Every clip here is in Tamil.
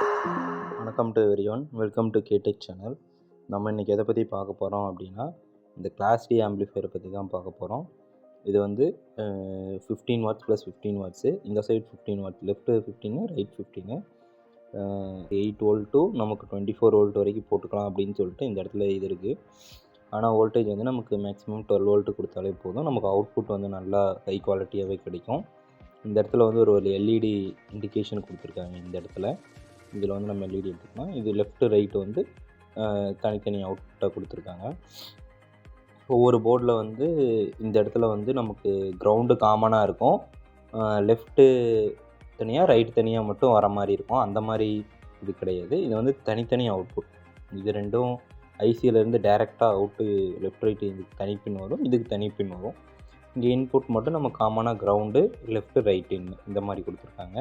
வணக்கம் டு எவ்ரிஒன், வெல்கம் டு கேடெக் சேனல். நம்ம இன்றைக்கி எதை பற்றி பார்க்க போகிறோம் அப்படின்னா, இந்த கிளாஸ் டி ஆம்பிளிஃபையரை பற்றி தான் பார்க்க போகிறோம். இது வந்து 15 வாட்ஸ் ப்ளஸ் 15 வாட்ஸு, இந்த side 15 watts, left 15 right 15, 8 volt நமக்கு 24 வோல்ட் வரைக்கும் போட்டுக்கலாம் அப்படின்னு சொல்லிட்டு இந்த இடத்துல இது இருக்குது. ஆனால் வோல்டேஜ் வந்து நமக்கு மேக்ஸிமம் 12 வோல்ட்டு கொடுத்தாலே போதும், நமக்கு அவுட்புட் வந்து நல்லா ஹை குவாலிட்டியாகவே கிடைக்கும். இந்த இடத்துல வந்து ஒரு எல்இடி இண்டிகேஷன் கொடுத்துருக்காங்க. இந்த இடத்துல இதில் வந்து நம்ம எல்இடி எடுத்துக்கலாம். இது லெஃப்ட்டு ரைட்டு வந்து தனித்தனி அவுட்புட்டாக கொடுத்துருக்காங்க. ஒவ்வொரு போர்டில் வந்து இந்த இடத்துல வந்து நமக்கு கிரவுண்டு காமனாக இருக்கும், லெஃப்ட்டு தனியாக ரைட்டு தனியாக மட்டும் வர மாதிரி இருக்கும். அந்த மாதிரி இது கிடையாது, இது வந்து தனித்தனி அவுட்புட். இது ரெண்டும் ஐசியிலேருந்து டேரெக்டாக அவுட்டு லெஃப்ட் ரைட்டு இதுக்கு தனி பின் வரும், இதுக்கு தனி பின் வரும். இங்கே இன்புட் மட்டும் நம்ம காமனாக கிரவுண்டு லெஃப்ட்டு ரைட்டு இந்த மாதிரி கொடுத்துருக்காங்க.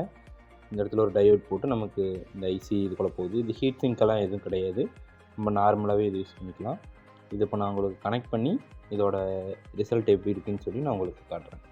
இந்த இடத்துல ஒரு டயோட் போட்டு நமக்கு இந்த ஐசி இதுக்குள்ளே போகுது. இது ஹீட் சிங்க்கெல்லாம் எதுவும் கிடையாது, நம்ம நார்மலாகவே இது யூஸ் பண்ணிக்கலாம். இது இப்போ நான் உங்களுக்கு கனெக்ட் பண்ணி இதோட ரிசல்ட் எப்படி இருக்குன்னு சொல்லி நான் உங்களுக்கு காட்டுறேன்.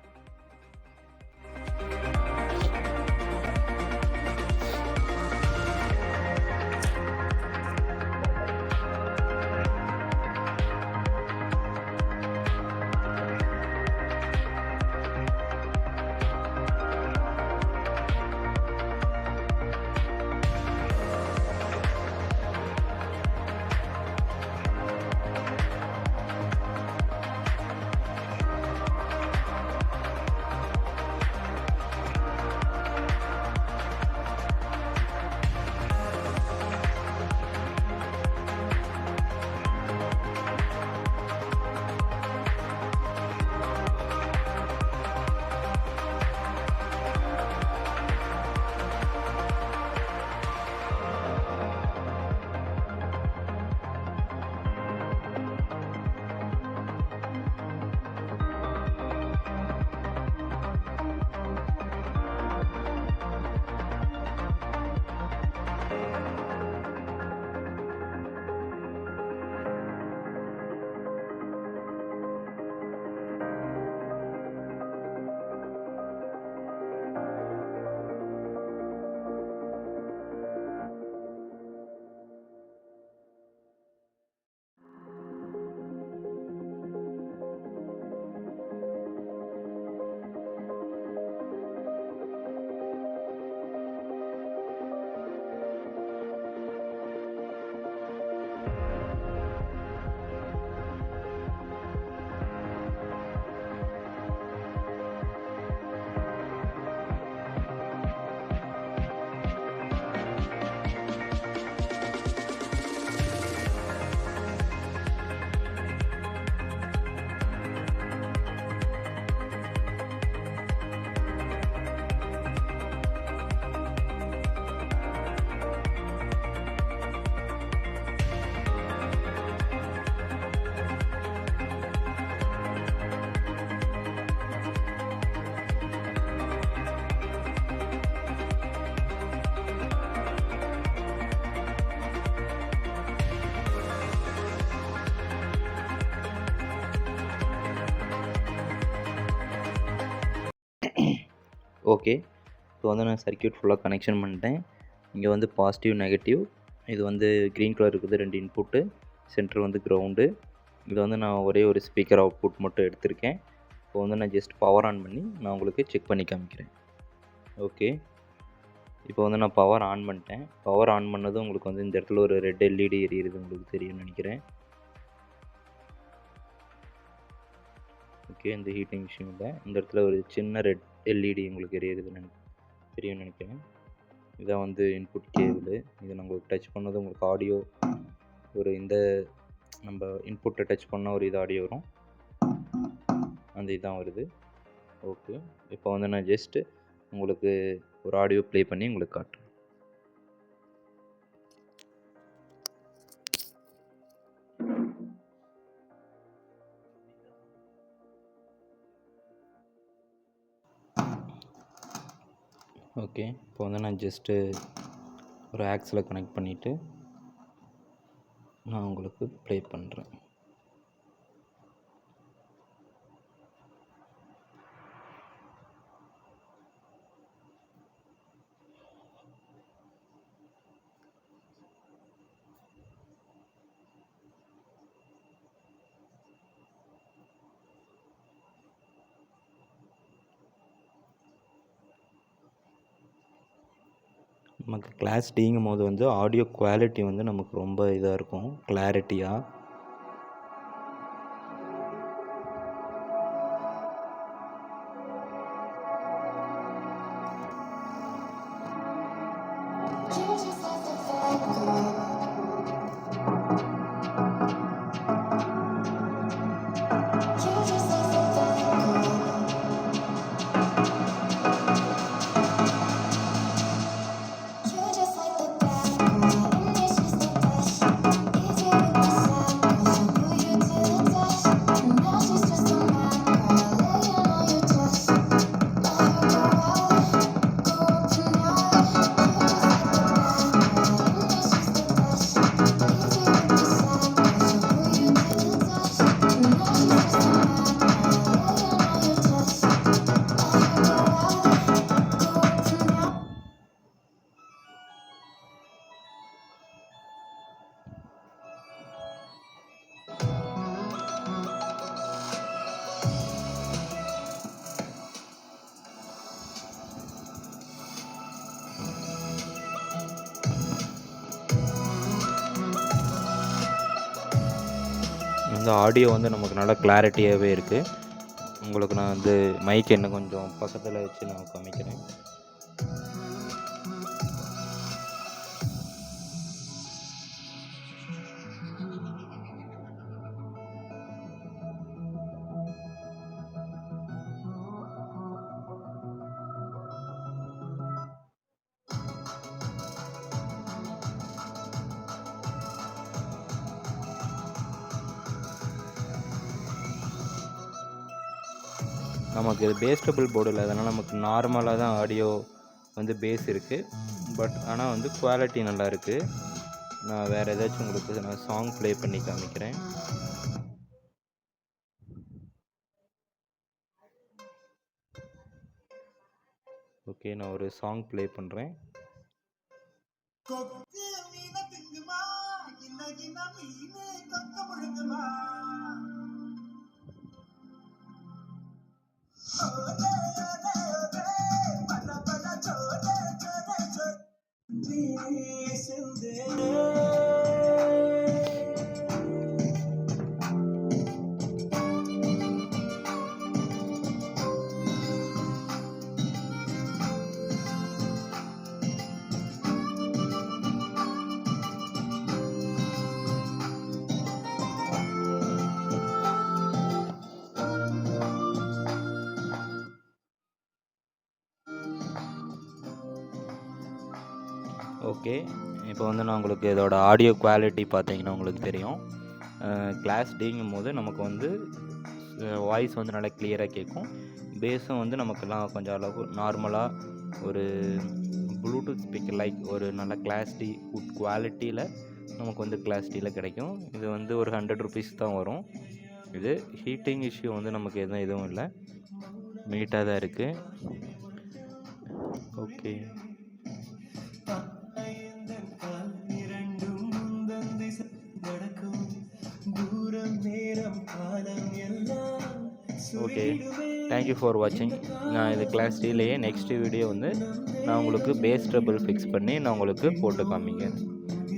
ஓகே, இப்போ வந்து நான் சர்க்யூட் ஃபுல்லாக கனெக்ஷன் பண்ணிட்டேன். இங்கே வந்து பாசிட்டிவ் நெகட்டிவ், இது வந்து க்ரீன் கலர் இருக்குது 2 இன்புட்டு, சென்டர் வந்து கிரவுண்டு. இது வந்து நான் ஒரே ஒரு ஸ்பீக்கர் அவுட்புட் மட்டும் எடுத்திருக்கேன். இப்போ வந்து நான் ஜஸ்ட் பவர் ஆன் பண்ணி நான் உங்களுக்கு செக் பண்ணி காமிக்கிறேன். ஓகே, இப்போ வந்து நான் பவர் ஆன் பண்ணிட்டேன். பவர் ஆன் பண்ணதும் உங்களுக்கு வந்து இந்த இடத்துல ஒரு ரெட் எல்இடி எரியுது, உங்களுக்கு தெரியும்னு நினைக்கிறேன். ஓகே, இந்த ஹீட்டிங் மிஷினில் இந்த இடத்துல ஒரு சின்ன ரெட் எல்இடி உங்களுக்கு எரியுதுன்னு தெரியும்னு நினைக்கிறேன். இதான் வந்து இன்புட் கேபிள். இதை நான் உங்களுக்கு டச் பண்ணது உங்களுக்கு ஆடியோ ஒரு இந்த நம்ம இன்புட்டை டச் பண்ணால் ஒரு இது ஆடியோ வரும், அந்த இதுதான் வருது. ஓகே, இப்போ வந்து நான் ஜஸ்ட்டு உங்களுக்கு ஒரு ஆடியோ ப்ளே பண்ணி உங்களுக்கு காட்டுறேன். ஓகே, இப்போ வந்து நான் ஜஸ்ட்டு ஒரு ஆக்ஸில் கனெக்ட் பண்ணிவிட்டு நான் உங்களுக்கு ப்ளே பண்ணுறேன். நமக்கு கிளாஸ் டிங்கும் போது வந்து ஆடியோ குவாலிட்டி வந்து நமக்கு ரொம்ப இதாக இருக்கும், கிளாரிட்டியாக. இந்த ஆடியோ வந்து நமக்கு நல்லா கிளாரிட்டியாகவே இருக்குது. உங்களுக்கு நான் வந்து மைக் இன்னும் கொஞ்சம் பக்கத்தில் வச்சு நான் காமிக்கிறேன். நமக்கு இது பேஸ் டபுள் போர்டு இல்லை, அதனால் நமக்கு நார்மலாக தான் ஆடியோ வந்து பேஸ் இருக்குது. பட் ஆனால் வந்து குவாலிட்டி நல்லா இருக்குது. நான் வேறு ஏதாச்சும் உங்களுக்கு நான் சாங் ப்ளே பண்ணி காமிக்கிறேன். ஓகே, நான் ஒரு சாங் ப்ளே பண்ணுறேன். ஓகே, இப்போ வந்து நான் உங்களுக்கு இதோட ஆடியோ குவாலிட்டி பார்த்தீங்கன்னா உங்களுக்கு தெரியும். கிளாஸ் டிங்கும் போது நமக்கு வந்து வாய்ஸ் வந்து நல்லா கிளியராக கேட்கும். பேஸும் வந்து நமக்கெல்லாம் கொஞ்சம் அளவு நார்மலாக ஒரு ப்ளூடூத் ஸ்பீக்கர் லைக் ஒரு நல்ல கிளாஸ் டி குட் குவாலிட்டியில் நமக்கு வந்து கிளாஸ் டியில் கிடைக்கும். இது வந்து ஒரு 100 ருபீஸ் தான் வரும். இது ஹீட்டிங் இஷ்யூ வந்து நமக்கு எதுவும் இல்லை, நீட்டாக தான் இருக்குது. ஓகே, ஓகே, தேங்க்யூ ஃபார் வாட்சிங். நான் இது கிளாஸ் டிலேயே நெக்ஸ்ட் வீடியோ வந்து நான் உங்களுக்கு பேஸ் ட்ரபிள் ஃபிக்ஸ் பண்ணி நான் உங்களுக்கு போட்டு காமிக்கிறேன்.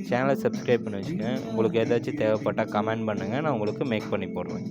சேனலை சப்ஸ்கிரைப் பண்ணி வச்சுக்கேன். உங்களுக்கு ஏதாச்சும் தேவைப்பட்டால் கமெண்ட் பண்ணுங்கள், நான் உங்களுக்கு மேக் பண்ணி போடுறேன்.